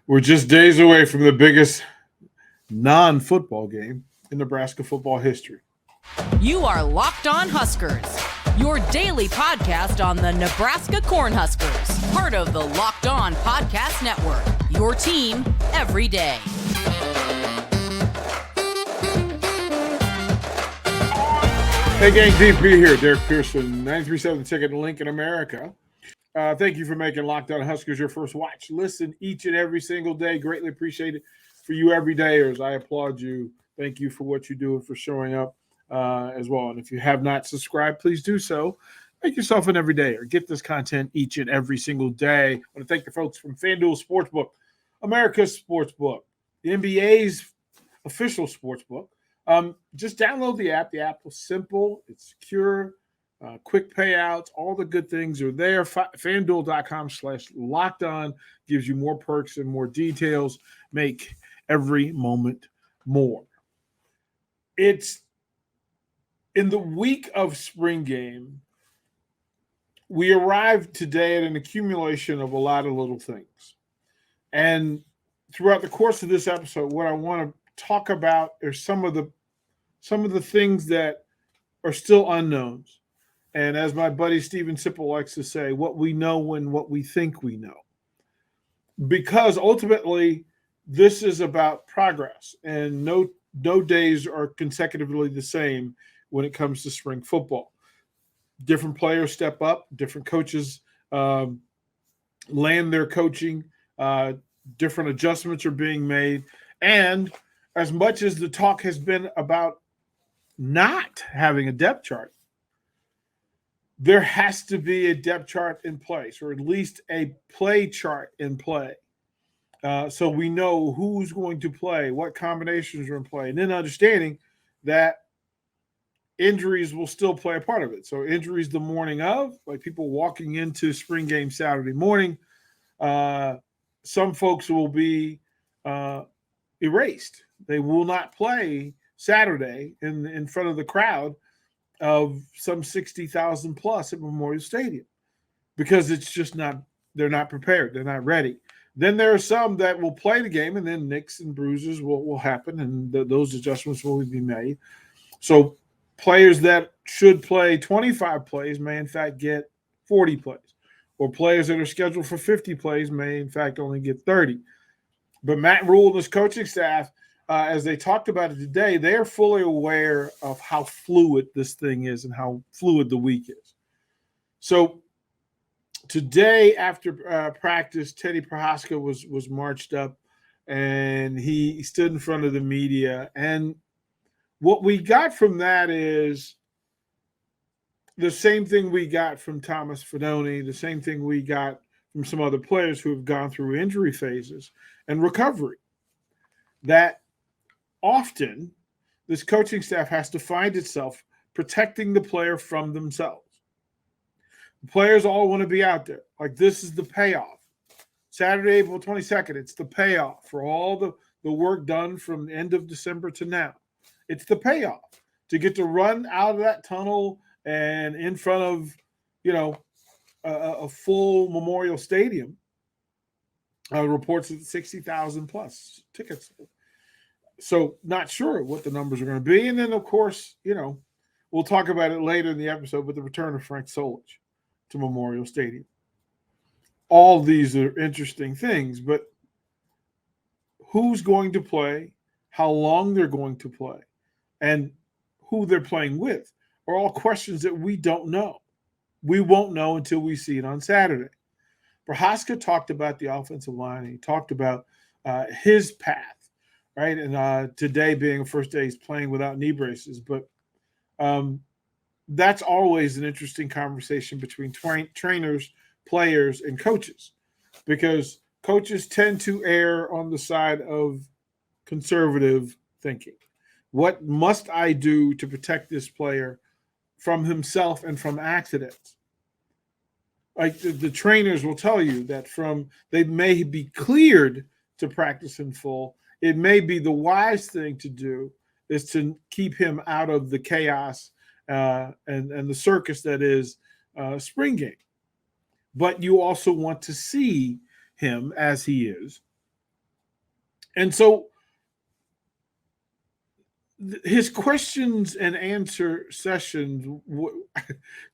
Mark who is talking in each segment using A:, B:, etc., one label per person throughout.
A: We're just days away from the biggest non-football game in Nebraska football history.
B: You are Locked On Huskers, your daily podcast on the Nebraska Cornhuskers, part of the Locked On Podcast Network, your team every day.
A: Hey gang, DP here, Derrick Pearson, 93.7 The Ticket in Lincoln, America. Thank you for making Locked On Huskers your first watch. Listen each and every single day. Greatly appreciate it for you everydayers. I applaud you. Thank you for what you do and for showing up as well. And if you have not subscribed, please do so. Make yourself an everydayer. Get this content each and every single day. I want to thank the folks from FanDuel Sportsbook, America's Sportsbook, the NBA's official sportsbook. Just download the app. The app is simple. It's secure. Quick payouts, all the good things are there. FanDuel.com/lockedon gives you more perks and more details. Make every moment more. It's in the week of spring game. We arrived today at an accumulation of a lot of little things. And throughout the course of this episode, what I want to talk about are some of the things that are still unknowns. And as my buddy Steven Sipple likes to say, what we know and what we think we know. Because ultimately, this is about progress. And no days are consecutively the same when it comes to spring football. Different players step up. Different coaches land their coaching. Different adjustments are being made. And as much as the talk has been about not having a depth chart, there has to be a depth chart in place, or at least a play chart in play. So we know who's going to play, what combinations are in play, and then understanding that injuries will still play a part of it. So injuries the morning of, like people walking into spring game Saturday morning, some folks will be erased. They will not play Saturday in front of the crowd of some 60,000 plus at Memorial Stadium because it's just not, they're not prepared. They're not ready. Then there are some that will play the game and then nicks and bruises will happen and those adjustments will be made. So players that should play 25 plays may in fact get 40 plays, or players that are scheduled for 50 plays may in fact only get 30. But Matt Rhule and his coaching staff, as they talked about it today, they are fully aware of how fluid this thing is and how fluid the week is. So today after practice, Teddy Prohaska was marched up and he stood in front of the media. And what we got from that is the same thing we got from Thomas Fidone, the same thing we got from some other players who have gone through injury phases and recovery. That often, this coaching staff has to find itself protecting the player from themselves. The players all want to be out there. Like, this is the payoff. Saturday, April 22nd, it's the payoff for all the work done from the end of December to now. It's the payoff to get to run out of that tunnel and in front of, a full Memorial Stadium. Reports at 60,000 plus tickets. So not sure what the numbers are going to be. And then, of course, we'll talk about it later in the episode with the return of Frank Solich to Memorial Stadium. All these are interesting things, but who's going to play, how long they're going to play, and who they're playing with are all questions that we don't know. We won't know until we see it on Saturday. Prohaska talked about the offensive line. And he talked about his path. Right, and today being a first day, he's playing without knee braces. But that's always an interesting conversation between trainers, players, and coaches, because coaches tend to err on the side of conservative thinking. What must I do to protect this player from himself and from accidents? Like the trainers will tell you that they may be cleared to practice in full. It may be the wise thing to do is to keep him out of the chaos and the circus that is spring game. But you also want to see him as he is And so his questions and answer sessions,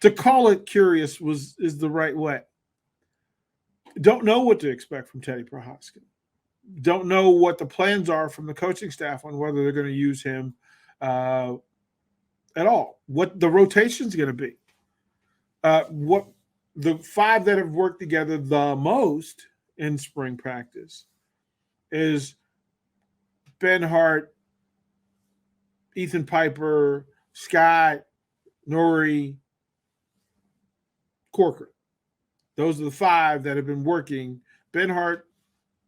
A: to call it curious is the right way. Don't know what to expect from Teddy Prochazka. Don't know what the plans are from the coaching staff on whether they're going to use him at all. What the rotation's going to be. What the five that have worked together the most in spring practice is Ben Hart, Ethan Piper, Scott, Nori, Corcoran. Those are the five that have been working. Ben Hart,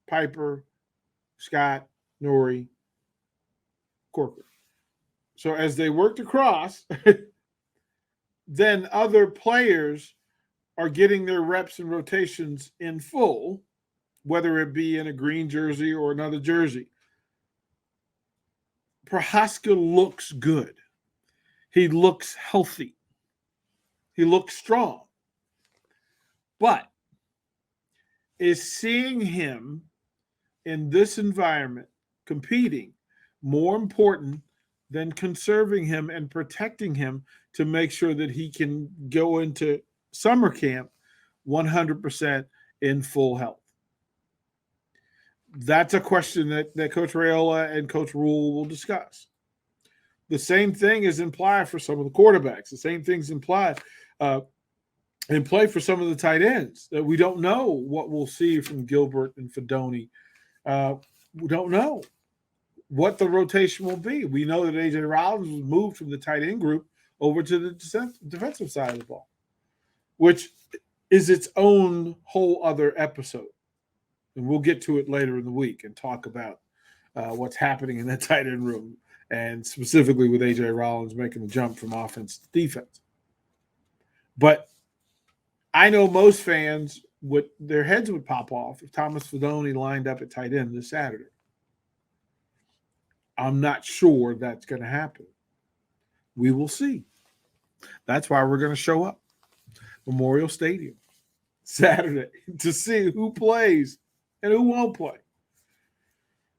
A: Piper, Scott, Nori, Corcoran. So as they worked across, then other players are getting their reps and rotations in full, whether it be in a green jersey or another jersey. Prochazka looks good. He looks healthy. He looks strong. But is seeing him in this environment competing more important than conserving him and protecting him to make sure that he can go into summer camp 100% in full health? That's a question that Coach Raiola and Coach Rhule will discuss. The same thing is implied for some of the quarterbacks. The same thing's implied in play for some of the tight ends. That we don't know what we'll see from Gilbert and Fedoni. We don't know what the rotation will be. We know that A.J. Rollins was moved from the tight end group over to the defensive side of the ball, which is its own whole other episode. And we'll get to it later in the week and talk about what's happening in that tight end room, and specifically with A.J. Rollins making the jump from offense to defense. But I know most fans, their heads would pop off if Thomas Fedoni lined up at tight end this Saturday. I'm not sure that's going to happen. We will see. That's why we're going to show up Memorial Stadium Saturday to see who plays and who won't play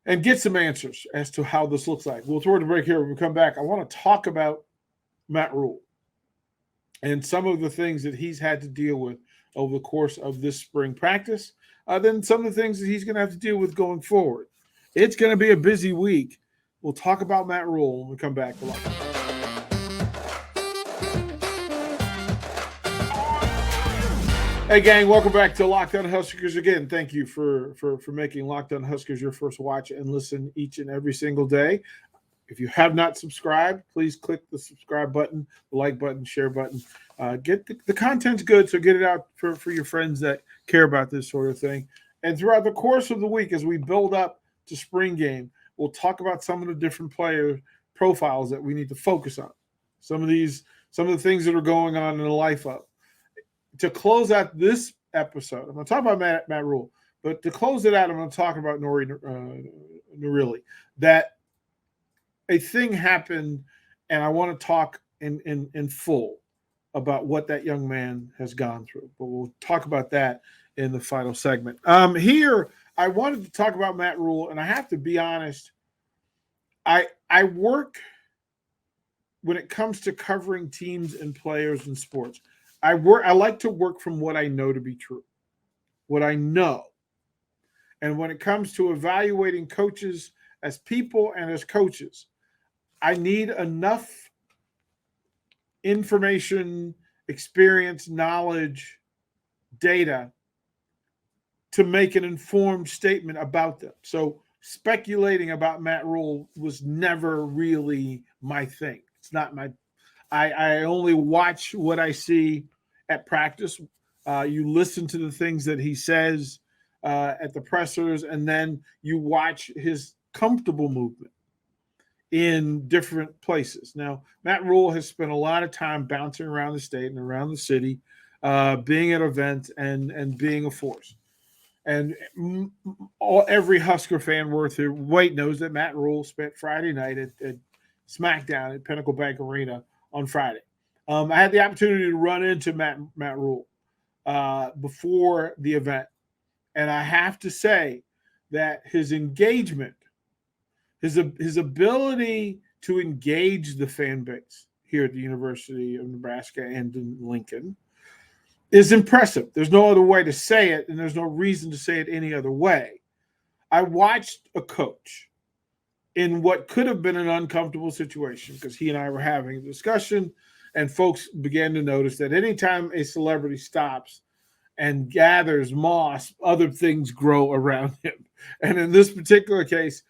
A: and get some answers as to how this looks like. We'll throw the break here. When we come back, I want to talk about Matt Rhule and some of the things that he's had to deal with over the course of this spring practice, then some of the things that he's going to have to deal with going forward. It's going to be a busy week. We'll talk about Matt Rhule when we come back. Hey, gang, welcome back to Locked On Huskers. Again, thank you for making Locked On Huskers your first watch and listen each and every single day. If you have not subscribed, please click the subscribe button, the like button, share button. Get the content's good, so get it out for your friends that care about this sort of thing. And throughout the course of the week, as we build up to spring game, we'll talk about some of the different player profiles that we need to focus on. Some of the things that are going on in the life of. To close out this episode, I'm going to talk about Matt Rhule, but to close it out, I'm going to talk about Nouredin Nouili. That a thing happened, and I want to talk in full about what that young man has gone through. But we'll talk about that in the final segment. Here, I wanted to talk about Matt Rhule, and I have to be honest. I work when it comes to covering teams and players in sports. I like to work from what I know to be true, what I know. And when it comes to evaluating coaches as people and as coaches, I need enough information, experience, knowledge, data to make an informed statement about them. So speculating about Matt Rhule was never really my thing. It's not my I only watch what I see at practice. You listen to the things that he says at the pressers, and then you watch his comfortable movement in different places. Now, Matt Rhule has spent a lot of time bouncing around the state and around the city, being at events and being a force. And every Husker fan worth their weight knows that Matt Rhule spent Friday night at SmackDown at Pinnacle Bank Arena on Friday. I had the opportunity to run into Matt Rhule before the event. And I have to say that his engagement His ability to engage the fan base here at the University of Nebraska and in Lincoln is impressive. There's no other way to say it, and there's no reason to say it any other way. I watched a coach in what could have been an uncomfortable situation because he and I were having a discussion, and folks began to notice that anytime a celebrity stops and gathers moss, other things grow around him. And in this particular case,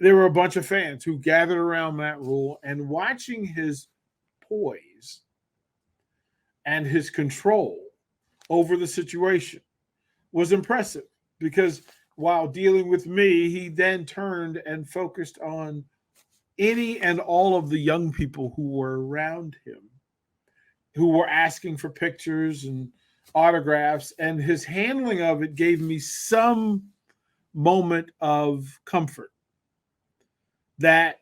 A: there were a bunch of fans who gathered around Matt Rhule, and watching his poise and his control over the situation was impressive because while dealing with me, he then turned and focused on any and all of the young people who were around him, who were asking for pictures and autographs, and his handling of it gave me some moment of comfort that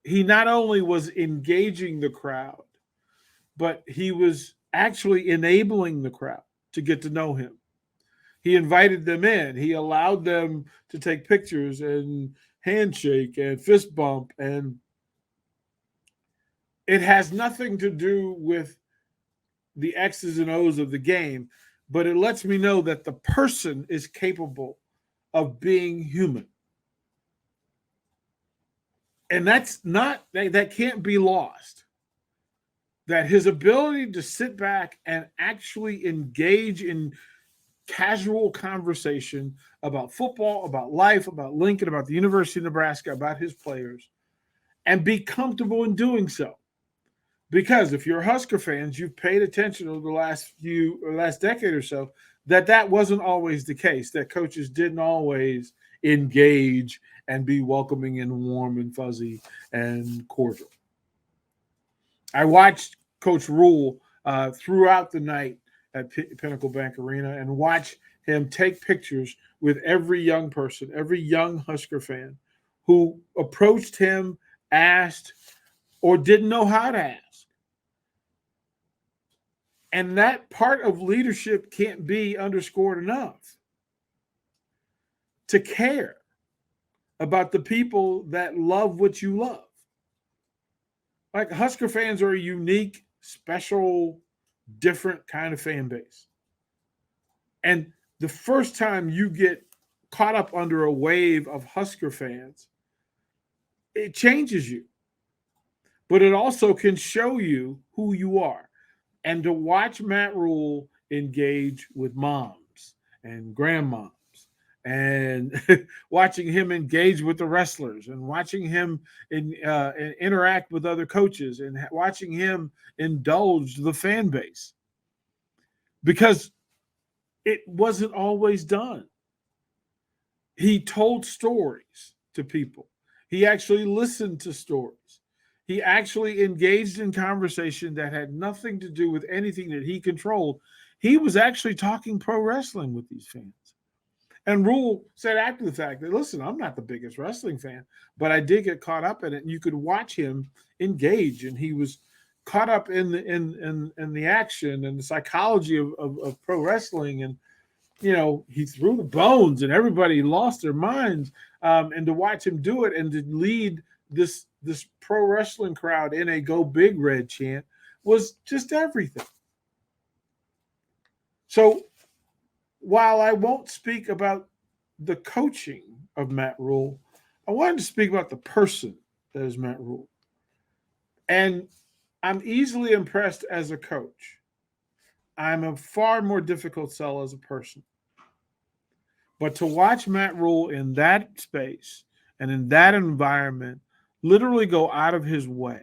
A: he not only was engaging the crowd, but he was actually enabling the crowd to get to know him. He invited them in. He allowed them to take pictures and handshake and fist bump. And it has nothing to do with the X's and O's of the game, but it lets me know that the person is capable of being human. And that can't be lost. That his ability to sit back and actually engage in casual conversation about football, about life, about Lincoln, about the University of Nebraska, about his players, and be comfortable in doing so. Because if you're Husker fans, you've paid attention over the last decade or so, that wasn't always the case, that coaches didn't always engage and be welcoming and warm and fuzzy and cordial. I watched Coach Rhule throughout the night at Pinnacle Bank Arena and watch him take pictures with every young person, every young Husker fan who approached him, asked, or didn't know how to ask. And that part of leadership can't be underscored enough. To care about the people that love what you love. Like, Husker fans are a unique, special, different kind of fan base. And the first time you get caught up under a wave of Husker fans, it changes you. But it also can show you who you are. And to watch Matt Rhule engage with moms and grandmoms, and watching him engage with the wrestlers, and watching him interact with other coaches, and watching him indulge the fan base, because it wasn't always done. He told stories to people. He actually listened to stories. He actually engaged in conversation that had nothing to do with anything that he controlled. He was actually talking pro wrestling with these fans. And Rhule said after the fact that, listen, I'm not the biggest wrestling fan, but I did get caught up in it. And you could watch him engage, and he was caught up in the action and the psychology of pro wrestling. And, you know, he threw the bones and everybody lost their minds. And to watch him do it and to lead this pro wrestling crowd in a Go Big Red chant was just everything. So while I won't speak about the coaching of Matt Rhule, I wanted to speak about the person that is Matt Rhule. And I'm easily impressed as a coach. I'm a far more difficult sell as a person. But to watch Matt Rhule in that space and in that environment literally go out of his way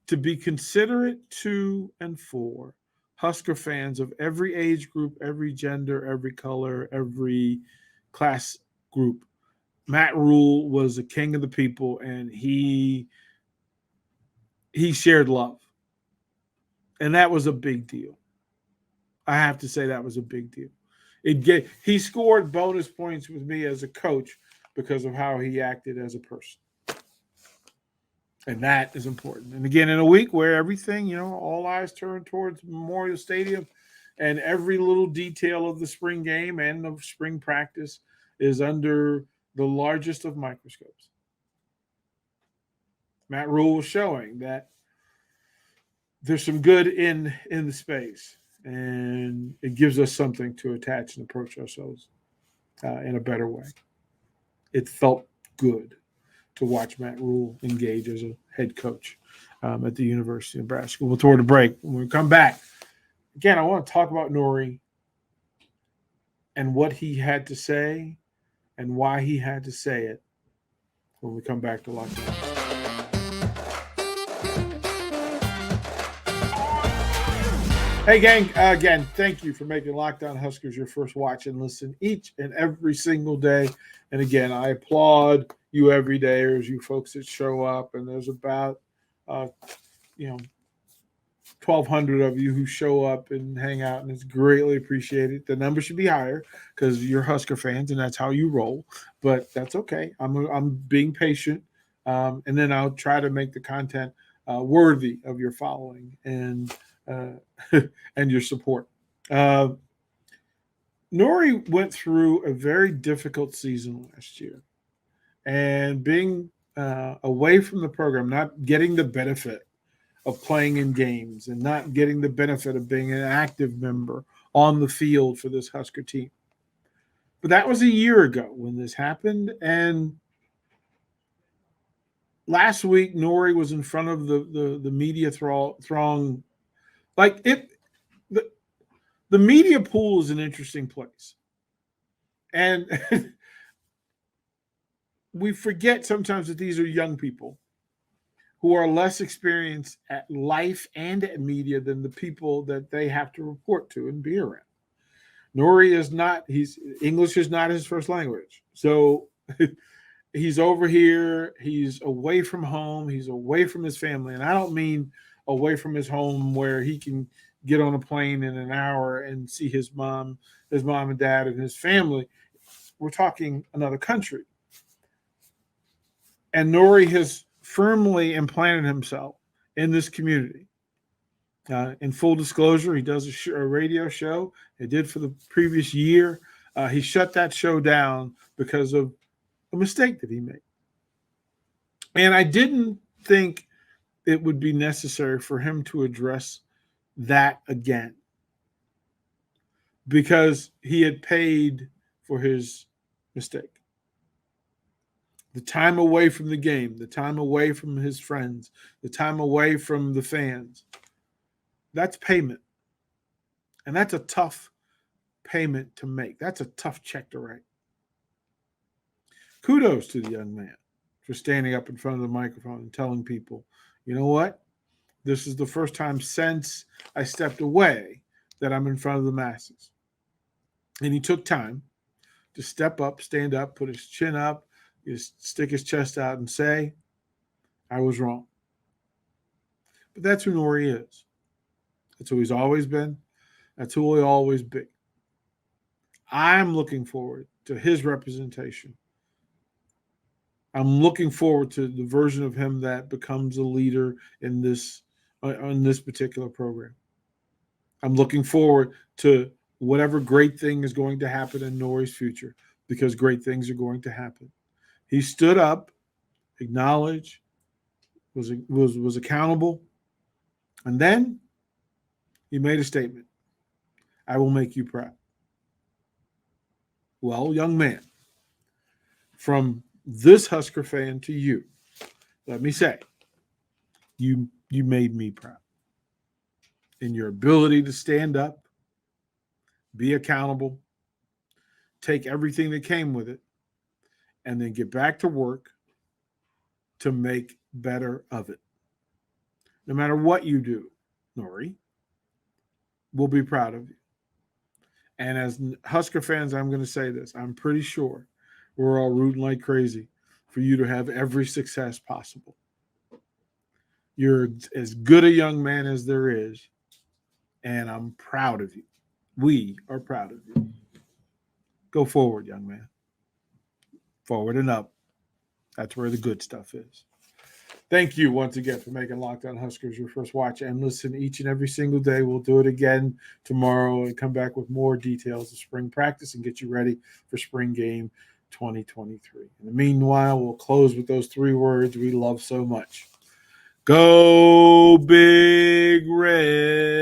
A: to be considerate to and for Husker fans of every age group, every gender, every color, every class group. Matt Rhule was a king of the people, and he shared love. And that was a big deal. I have to say that was a big deal. He scored bonus points with me as a coach because of how he acted as a person. And that is important. And again, in a week where everything, all eyes turn towards Memorial Stadium, and every little detail of the spring game and of spring practice is under the largest of microscopes. Matt Rhule was showing that there's some good in the space, and it gives us something to attach and approach ourselves in a better way. It felt good to watch Matt Rhule engage as a head coach at the University of Nebraska. We'll toward a break. When we come back, again, I want to talk about Nori and what he had to say and why he had to say it when we come back to Locked On. Hey, gang, again, thank you for making Locked On Huskers your first watch and listen each and every single day. And again, I applaud you every day, or you folks that show up, and there's about 1,200 of you who show up and hang out, and it's greatly appreciated. The number should be higher because you're Husker fans, and that's how you roll. But that's okay. I'm being patient, and then I'll try to make the content worthy of your following and your support. Nori went through a very difficult season last year, and being away from the program, not getting the benefit of playing in games and not getting the benefit of being an active member on the field for this Husker team. But that was a year ago when this happened, and last week Nori was in front of the media throng. Like the media pool is an interesting place, and we forget sometimes that these are young people who are less experienced at life and at media than the people that they have to report to and be around. Nori is not, English is not his first language. So he's over here, he's away from home, he's away from his family. And I don't mean away from his home where he can get on a plane in an hour and see his mom and dad and his family. We're talking another country. And Nori has firmly implanted himself in this community. In full disclosure, he does a radio show. He did for the previous year. He shut that show down because of a mistake that he made. And I didn't think it would be necessary for him to address that again, because he had paid for his mistake. The time away from the game, the time away from his friends, the time away from the fans, that's payment. And that's a tough payment to make. That's a tough check to write. Kudos to the young man for standing up in front of the microphone and telling people, you know what? This is the first time since I stepped away that I'm in front of the masses. And he took time to step up, stand up, put his chin up, just stick his chest out and say, I was wrong. But that's who Nori is. That's who he's always been. That's who he'll always be. I'm looking forward to his representation. I'm looking forward to the version of him that becomes a leader in this particular program. I'm looking forward to whatever great thing is going to happen in Nori's future, because great things are going to happen. He stood up, acknowledged, was accountable, and then he made a statement. I will make you proud. Well, young man, from this Husker fan to you, let me say, you made me proud in your ability to stand up, be accountable, take everything that came with it, and then get back to work to make better of it. No matter what you do, Nori, we'll be proud of you. And as Husker fans, I'm going to say this. I'm pretty sure we're all rooting like crazy for you to have every success possible. You're as good a young man as there is, and I'm proud of you. We are proud of you. Go forward, young man. Forward and up. That's where the good stuff is. Thank you once again for making Locked On Huskers your first watch and listen each and every single day. We'll do it again tomorrow and come back with more details of spring practice and get you ready for spring game 2023. In the meanwhile, we'll close with those three words we love so much. Go Big Red.